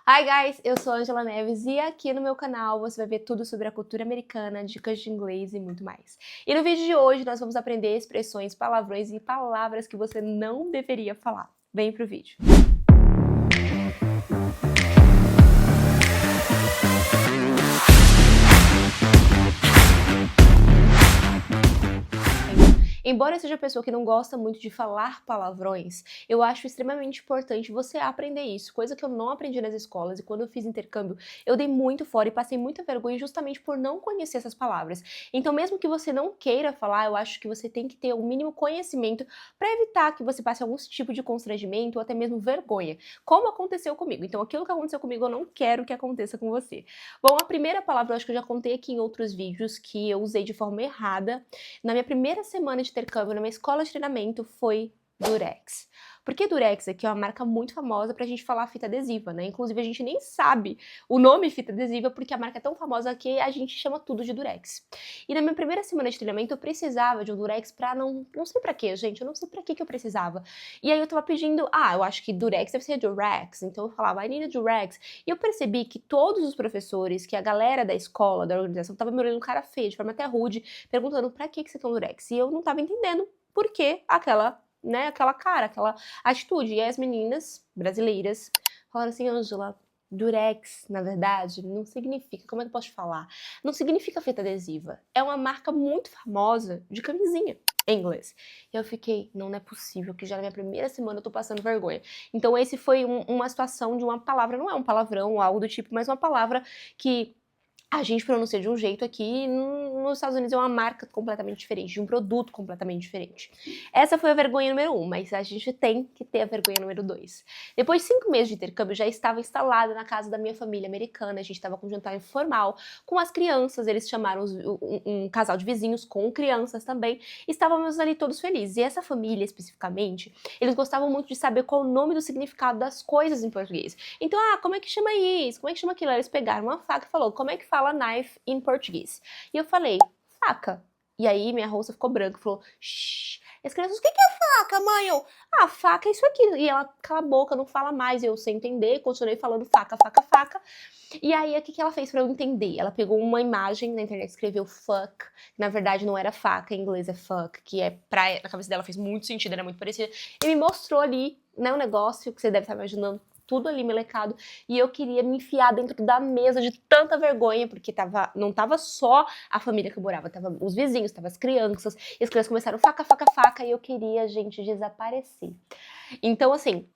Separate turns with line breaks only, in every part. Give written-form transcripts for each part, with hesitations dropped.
Hi guys, eu sou Angela Neves e aqui no meu canal você vai ver tudo sobre a cultura americana, dicas de inglês e muito mais. E no vídeo de hoje nós vamos aprender expressões, palavrões e palavras que você não deveria falar. Vem pro vídeo. Embora eu seja uma pessoa que não gosta muito de falar palavrões, eu acho extremamente importante você aprender isso, coisa que eu não aprendi nas escolas, e quando eu fiz intercâmbio, eu dei muito fora e passei muita vergonha justamente por não conhecer essas palavras. Então, mesmo que você não queira falar, eu acho que você tem que ter o mínimo conhecimento para evitar que você passe algum tipo de constrangimento ou até mesmo vergonha, como aconteceu comigo. Então, aquilo que aconteceu comigo, eu não quero que aconteça com você. Bom, a primeira palavra, eu acho que eu já contei aqui em outros vídeos, que eu usei de forma errada na minha primeira semana de intercâmbio na minha escola de treinamento, foi Durex. Porque Durex aqui é uma marca muito famosa pra gente falar fita adesiva, né? Inclusive a gente nem sabe o nome fita adesiva porque a marca é tão famosa que a gente chama tudo de Durex. E na minha primeira semana de treinamento eu precisava de um Durex pra não sei pra quê, gente, eu não sei pra que eu precisava. E aí eu tava pedindo, eu acho que Durex deve ser Durex, então eu falava, I need a Durex. E eu percebi que todos os professores, que a galera da escola, da organização, tava me olhando cara feia, de forma até rude, perguntando pra que você quer um Durex? E eu não tava entendendo por que aquela cara, aquela atitude. E aí as meninas brasileiras falaram assim, Angela, Durex, na verdade, não significa, como é que eu posso falar? Não significa fita adesiva. É uma marca muito famosa de camisinha em inglês. E eu fiquei, não é possível que já na minha primeira semana eu tô passando vergonha. Então esse foi uma situação de uma palavra, não é um palavrão ou algo do tipo, mas uma palavra que a gente pronuncia de um jeito aqui, nos Estados Unidos é uma marca completamente diferente, de um produto completamente diferente. Essa foi a vergonha número 1, mas a gente tem que ter a vergonha número 2. Depois de 5 meses de intercâmbio, eu já estava instalada na casa da minha família americana, a gente estava com um jantar informal com as crianças, eles chamaram um casal de vizinhos com crianças também, e estávamos ali todos felizes. E essa família, especificamente, eles gostavam muito de saber qual o nome do significado das coisas em português. Então, como é que chama isso? Como é que chama aquilo? Eles pegaram uma faca e falou, como é que fala knife em português? E eu falei, faca. E aí minha roça ficou branca, falou, shh. E as crianças, o que é faca, mãe? Eu, faca é isso aqui. E ela, cala a boca, não fala mais. Eu, sem entender, continuei falando faca, faca, faca. E aí, o que ela fez pra eu entender? Ela pegou uma imagem na internet, escreveu fuck, que na verdade não era faca, em inglês é fuck, que na cabeça dela fez muito sentido, era muito parecido. E me mostrou ali, né, um negócio que você deve estar imaginando, tudo ali melecado, e eu queria me enfiar dentro da mesa de tanta vergonha, porque não tava só a família que eu morava, tava os vizinhos, tava as crianças, e as crianças começaram faca, faca, faca, e eu queria, gente, desaparecer. Então, assim,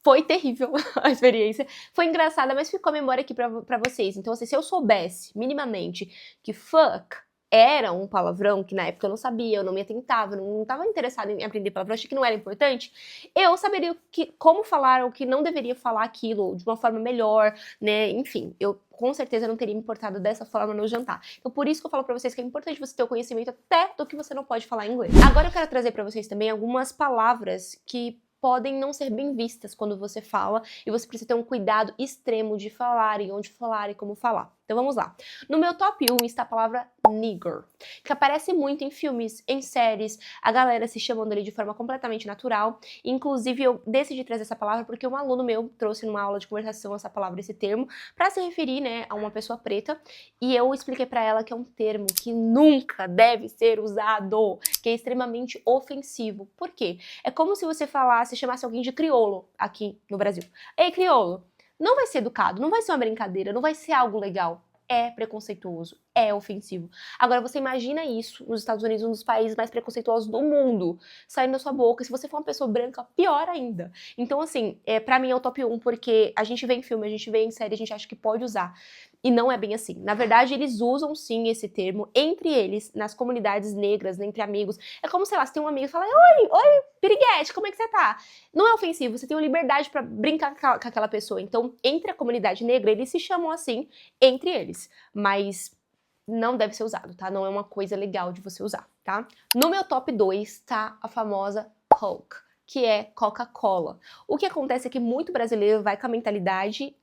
foi terrível a experiência, foi engraçada, mas ficou a memória aqui pra vocês. Então, assim, se eu soubesse, minimamente, que fuck era um palavrão, que na época eu não sabia, eu não me atentava, não estava interessada em aprender palavrão, achei que não era importante, eu saberia como falar ou que não deveria falar aquilo de uma forma melhor, né, enfim, eu com certeza não teria me importado dessa forma no jantar. Então por isso que eu falo pra vocês que é importante você ter o conhecimento até do que você não pode falar em inglês. Agora eu quero trazer pra vocês também algumas palavras que podem não ser bem vistas quando você fala, e você precisa ter um cuidado extremo de falar, e onde falar e como falar. Então vamos lá. No meu top 1 está a palavra nigger, que aparece muito em filmes, em séries, a galera se chamando ali de forma completamente natural. Inclusive eu decidi trazer essa palavra porque um aluno meu trouxe numa aula de conversação essa palavra, esse termo, para se referir, né, a uma pessoa preta, e eu expliquei para ela que é um termo que nunca deve ser usado, que é extremamente ofensivo. Por quê? É como se você chamasse alguém de crioulo aqui no Brasil. Ei, crioulo! Não vai ser educado, não vai ser uma brincadeira, não vai ser algo legal. É preconceituoso, é ofensivo. Agora você imagina isso nos Estados Unidos, um dos países mais preconceituosos do mundo, saindo da sua boca. Se você for uma pessoa branca, pior ainda. Então assim, pra mim é o top 1, porque a gente vê em filme, a gente vê em série, a gente acha que pode usar. E não é bem assim. Na verdade, eles usam sim esse termo entre eles, nas comunidades negras, né, entre amigos. É como, sei lá, você tem um amigo e fala, oi, piriguete, como é que você tá? Não é ofensivo, você tem uma liberdade pra brincar com aquela pessoa. Então, entre a comunidade negra, eles se chamam assim, entre eles. Mas não deve ser usado, tá? Não é uma coisa legal de você usar, tá? No meu top 2 tá a famosa Coke, que é Coca-Cola. O que acontece é que muito brasileiro vai com a mentalidade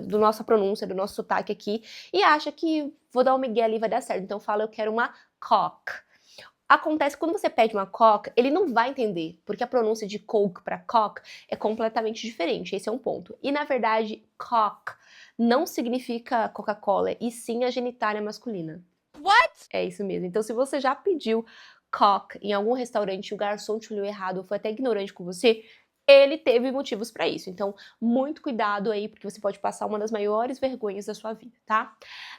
do nossa pronúncia, do nosso sotaque aqui, e acha que vou dar um migué ali e vai dar certo. Então fala, eu quero uma Coke. Acontece que quando você pede uma Coke, ele não vai entender, porque a pronúncia de Coke para Coke é completamente diferente, esse é um ponto. E na verdade, Coke não significa Coca-Cola, e sim a genitália masculina.
What?
É isso mesmo. Então se você já pediu Coke em algum restaurante e o garçom te olhou errado ou foi até ignorante com você, ele teve motivos pra isso. Então, muito cuidado aí, porque você pode passar uma das maiores vergonhas da sua vida, tá?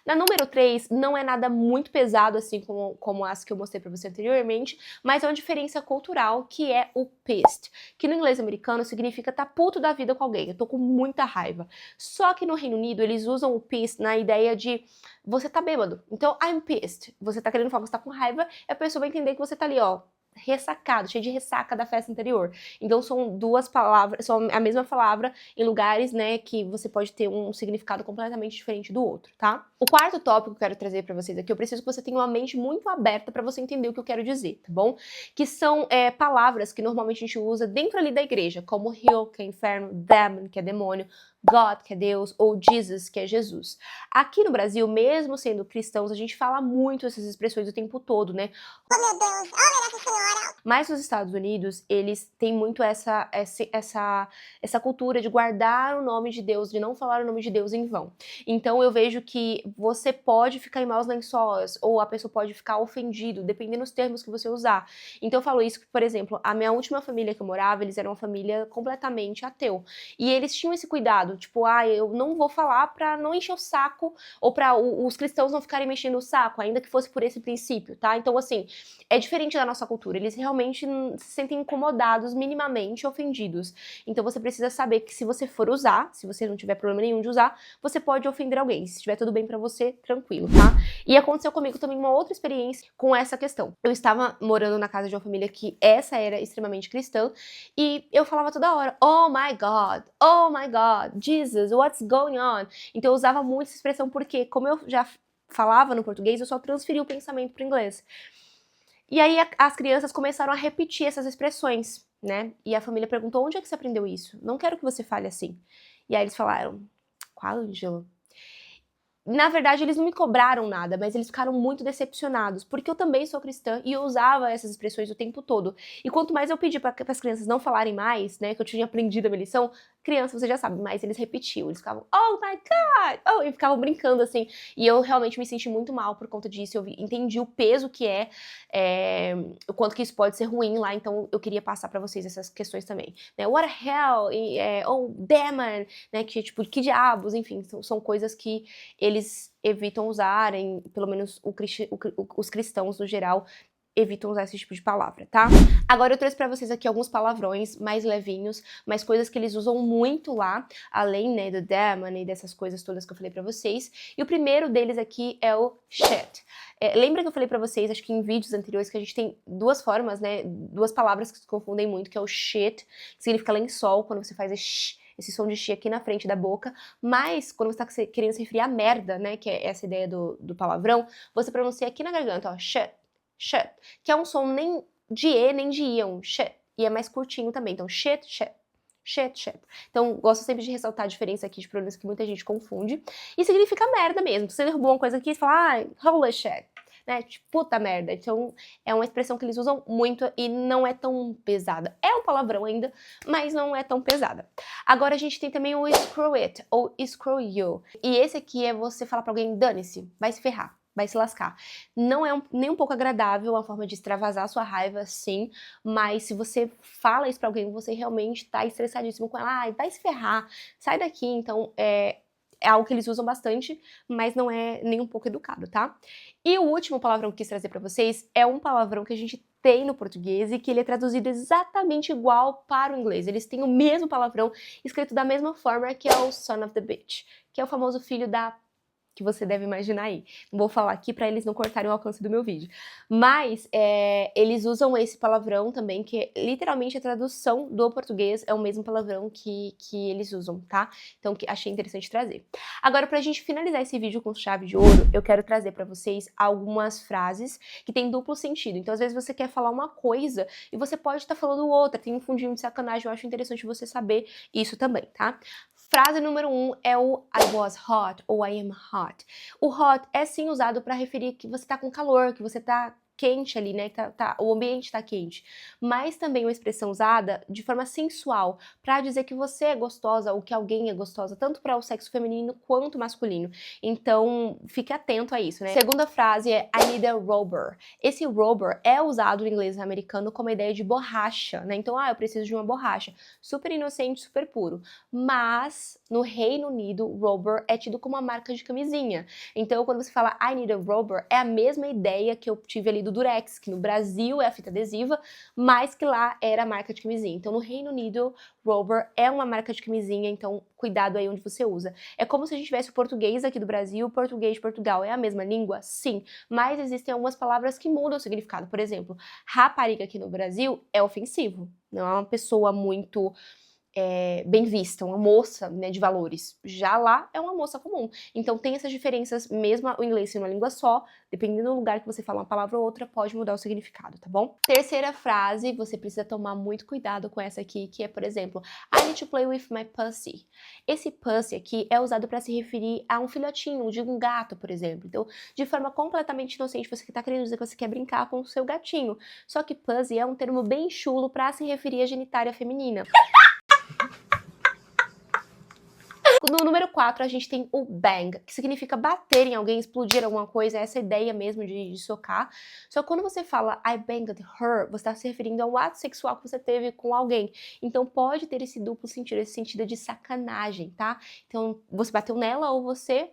Na número 3, não é nada muito pesado, assim como as que eu mostrei pra você anteriormente, mas é uma diferença cultural, que é o pissed, que no inglês americano significa tá puto da vida com alguém, eu tô com muita raiva. Só que no Reino Unido, eles usam o pissed na ideia de você tá bêbado. Então, I'm pissed. Você tá querendo falar que você tá com raiva, e a pessoa vai entender que você tá ali, ó, ressacado, cheio de ressaca da festa anterior. Então são duas palavras, são a mesma palavra em lugares, né, que você pode ter um significado completamente diferente do outro, tá? O quarto tópico que eu quero trazer pra vocês aqui, eu preciso que você tenha uma mente muito aberta pra você entender o que eu quero dizer, tá bom? Que são palavras que normalmente a gente usa dentro ali da igreja, como hell, que é inferno, demon, que é demônio, God, que é Deus, ou Jesus, que é Jesus. Aqui no Brasil, mesmo sendo cristãos, a gente fala muito essas expressões o tempo todo, né?
Oh meu Deus, oh Nossa Senhora.
Mas nos Estados Unidos, eles têm muito essa cultura de guardar o nome de Deus, de não falar o nome de Deus em vão. Então eu vejo que você pode ficar em maus lençóis, ou a pessoa pode ficar ofendido, dependendo dos termos que você usar. Então eu falo isso, que, por exemplo, a minha última família que eu morava, eles eram uma família completamente ateu. E eles tinham esse cuidado, tipo, eu não vou falar pra não encher o saco, ou pra os cristãos não ficarem mexendo o saco, ainda que fosse por esse princípio, tá? Então, assim, é diferente da nossa cultura, eles realmente se sentem incomodados, minimamente ofendidos. Então você precisa saber que se você for usar, se você não tiver problema nenhum de usar, você pode ofender alguém. Se estiver tudo bem pra você, tranquilo, tá? E aconteceu comigo também uma outra experiência com essa questão. Eu estava morando na casa de uma família que essa era extremamente cristã, e eu falava toda hora, oh my God, Jesus, what's going on? Então eu usava muito essa expressão porque, como eu já falava no português, eu só transferi o pensamento pro inglês. E aí as crianças começaram a repetir essas expressões, né? E a família perguntou, onde é que você aprendeu isso? Não quero que você fale assim. E aí eles falaram, qual, Ângela? Na verdade, eles não me cobraram nada, mas eles ficaram muito decepcionados, porque eu também sou cristã e eu usava essas expressões o tempo todo. E quanto mais eu pedi para as crianças não falarem mais, né, que eu tinha aprendido a minha lição, criança, você já sabe, mas eles repetiam, eles ficavam, oh my God, oh, e ficavam brincando assim. E eu realmente me senti muito mal por conta disso, eu entendi o peso que o quanto que isso pode ser ruim lá, então eu queria passar para vocês essas questões também. Né? What the hell, oh, demon, né, que tipo, que diabos, enfim, são coisas que eles evitam usarem, pelo menos os cristãos no geral, evitam usar esse tipo de palavra, tá? Agora eu trouxe pra vocês aqui alguns palavrões mais levinhos, mas coisas que eles usam muito lá, além, né, do demon e dessas coisas todas que eu falei pra vocês. E o primeiro deles aqui é o shit. Lembra que eu falei pra vocês, acho que em vídeos anteriores, que a gente tem duas formas, né, duas palavras que se confundem muito, que é o shit, que significa lençol, quando você faz esse som de chi aqui na frente da boca, mas quando você tá querendo se referir à merda, né, que é essa ideia do palavrão, você pronuncia aqui na garganta, ó, shit, shit, que é um som nem de E nem de I, é um shit, e é mais curtinho também, então shit, shit. Shit, shit. Então, gosto sempre de ressaltar a diferença aqui de pronúncia que muita gente confunde. E significa merda mesmo. Você derrubou uma coisa aqui e fala, holy shit. Né? Tipo, puta merda. Então, é uma expressão que eles usam muito e não é tão pesada. É um palavrão ainda, mas não é tão pesada. Agora, a gente tem também o screw it, ou screw you. E esse aqui é você falar pra alguém, dane-se, vai se ferrar. Vai se lascar. Não é nem um pouco agradável a forma de extravasar sua raiva, sim, mas se você fala isso pra alguém, você realmente tá estressadíssimo com ela, vai se ferrar, sai daqui, então é algo que eles usam bastante, mas não é nem um pouco educado, tá? E o último palavrão que eu quis trazer pra vocês é um palavrão que a gente tem no português e que ele é traduzido exatamente igual para o inglês. Eles têm o mesmo palavrão, escrito da mesma forma, que é o son of the bitch, que é o famoso filho da que você deve imaginar aí. Não vou falar aqui para eles não cortarem o alcance do meu vídeo. Mas eles usam esse palavrão também, que literalmente a tradução do português é o mesmo palavrão que eles usam, tá? Então achei interessante trazer. Agora, pra gente finalizar esse vídeo com chave de ouro, eu quero trazer para vocês algumas frases que têm duplo sentido. Então, às vezes você quer falar uma coisa e você pode estar falando outra, tem um fundinho de sacanagem, eu acho interessante você saber isso também, tá? Frase número 1 é o I was hot ou I am hot. O hot é sim usado para referir que você tá com calor, que você tá quente ali, né? O ambiente tá quente. Mas também uma expressão usada de forma sensual, pra dizer que você é gostosa ou que alguém é gostosa, tanto para o sexo feminino quanto masculino. Então, fique atento a isso, né? Segunda frase é I need a rubber. Esse rubber é usado no inglês americano como a ideia de borracha, né? Então, eu preciso de uma borracha. Super inocente, super puro. Mas, no Reino Unido, rubber é tido como uma marca de camisinha. Então, quando você fala I need a rubber, é a mesma ideia que eu tive ali do Durex, que no Brasil é a fita adesiva, mas que lá era a marca de camisinha. Então, no Reino Unido, rubber é uma marca de camisinha, então cuidado aí onde você usa. É como se a gente tivesse o português aqui do Brasil, o português de Portugal. É a mesma língua? Sim, mas existem algumas palavras que mudam o significado. Por exemplo, rapariga aqui no Brasil é ofensivo, não é uma pessoa muito bem vista, uma moça, né, de valores. Já lá é uma moça comum. Então tem essas diferenças, mesmo o inglês sendo uma língua só, dependendo do lugar que você fala uma palavra ou outra, pode mudar o significado, tá bom? Terceira frase, você precisa tomar muito cuidado com essa aqui, que é, por exemplo, I need to play with my pussy. Esse pussy aqui é usado para se referir a um filhotinho, de um gato, por exemplo. Então, de forma completamente inocente, você tá querendo dizer que você quer brincar com o seu gatinho. Só que pussy é um termo bem chulo para se referir à genitália feminina. No número 4, a gente tem o bang, que significa bater em alguém, explodir alguma coisa, essa ideia mesmo de socar. Só que quando você fala I banged her, você está se referindo ao ato sexual que você teve com alguém. Então pode ter esse duplo sentido, esse sentido de sacanagem, tá? Então você bateu nela ou você...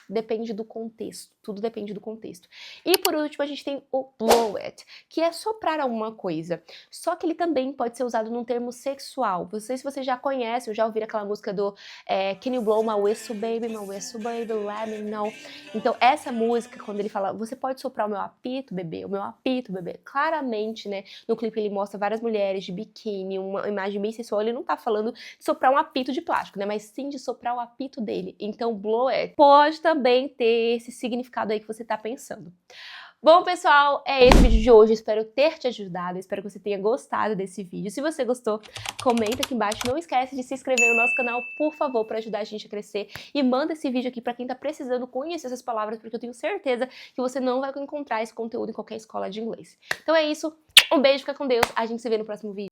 Depende do contexto, tudo depende do contexto. E por último a gente tem o blow it, que é soprar alguma coisa. Só que ele também pode ser usado num termo sexual. Não sei se você já conhece ou já ouviram aquela música do Can you blow my whistle baby, let me know. Então essa música, quando ele fala, você pode soprar o meu apito, bebê, claramente, né, no clipe ele mostra várias mulheres de biquíni, uma imagem bem sensual, ele não tá falando de soprar um apito de plástico, né, mas sim de soprar o apito dele. Então blow it pode também ter esse significado aí que você tá pensando. Bom, pessoal, é esse vídeo de hoje. Espero ter te ajudado, espero que você tenha gostado desse vídeo. Se você gostou, comenta aqui embaixo. Não esquece de se inscrever no nosso canal, por favor, para ajudar a gente a crescer. E manda esse vídeo aqui para quem tá precisando conhecer essas palavras, porque eu tenho certeza que você não vai encontrar esse conteúdo em qualquer escola de inglês. Então é isso, um beijo, fica com Deus, a gente se vê no próximo vídeo.